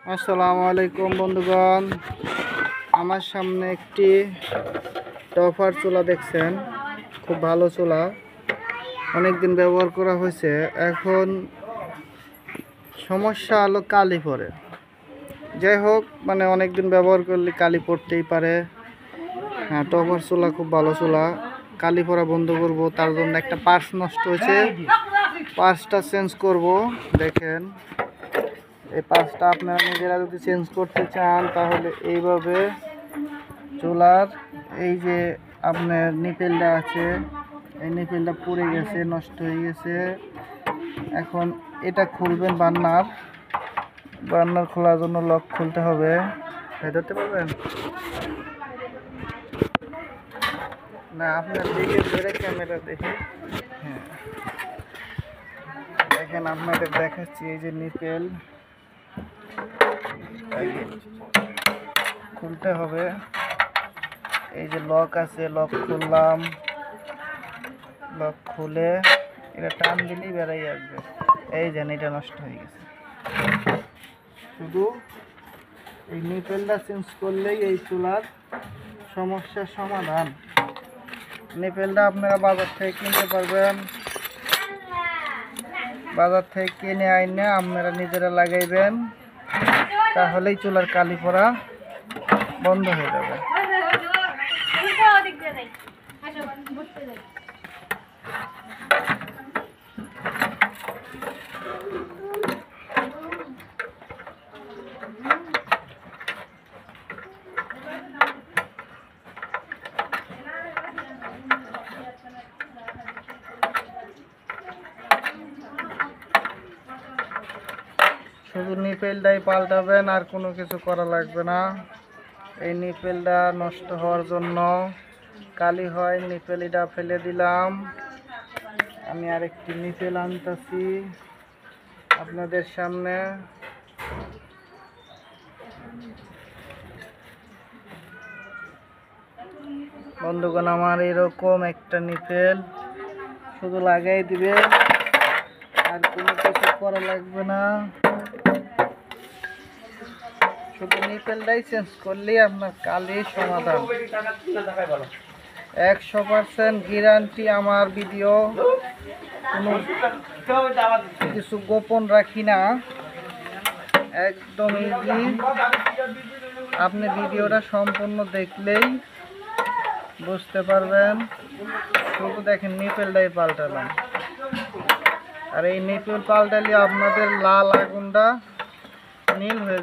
আসসালামু আলাইকুম বন্ধুগণ, আমার সামনে একটি টপার চুলা দেখছেন। খুব ভালো চুলা, অনেক দিন ব্যবহার করা হয়েছে। এখন সমস্যা হলো কালি পড়ে। যাই হোক, মানে অনেক দিন ব্যবহার করলে কালি পড়তেই পারে। হ্যাঁ, টপার চুলা খুব ভালো চুলা। কালি পড়া বন্ধ করব, তার জন্য একটা পার্টস নষ্ট হয়েছে, পার্টসটা চেঞ্জ করব। দেখেন, এই পার্টসটা আপনারা নিজেরা যদি চেঞ্জ করতে চান তাহলে এইভাবে চুলার এই যে আপনার নিপেলটা আছে, এই নিপেলটা পুড়ে গেছে, নষ্ট হয়ে গেছে। এখন এটা খুলবেন, বার্নার খোলার জন্য লক খুলতে হবে। ধরতে পারবেন না? আপনার দিকে ধরে ক্যামেরা দেখে, হ্যাঁ দেখেন, আপনাদের দেখাচ্ছি। এই যে নিপেল খুলতে হবে, এই যে লক আছে, লক খুললাম। লক খুলে এটা টান দিলেই বেড়াই আসবে। এই যে এটা নষ্ট হয়ে গেছে। শুধু এই নিপেলটা চেঞ্জ করলেই এই চুলার সমস্যার সমাধান। নিপেলটা আপনারা বাজার থেকে কিনতে পারবেন। বাজার থেকে কিনে আইনে আপনারা নিজেরা লাগাইবেন, তাহলেই চুলার কালি পড়া বন্ধ হয়ে যাবে। শুধু নিপেলটাই পাল্টাবেন, আর কোনো কিছু করা লাগবে না। এই নিপেলটা নষ্ট হওয়ার জন্য কালি হয়, নিপেলটা ফেলে দিলাম। আমি আরেকটি নিপেল আনতেছি আপনাদের সামনে। বন্ধুগণ, আমার এরকম একটা নিপেল শুধু লাগাই দিবে, আর কোনো কিছু করা লাগবে না। শুধু নিপেলটাই চেঞ্জ করলেই আপনার কালির সমাধান। 100% গ্যারান্টি। আমার ভিডিও কোনো কিছু গোপন রাখি না, একদম ইজি। আপনি ভিডিওটা সম্পূর্ণ দেখলেই বুঝতে পারবেন। শুধু দেখেন, নিপেলটাই পাল্টালাম, আর এই নিপেল পাল্টালে আপনাদের লাল আগুনটা নীল হয়ে যাবে।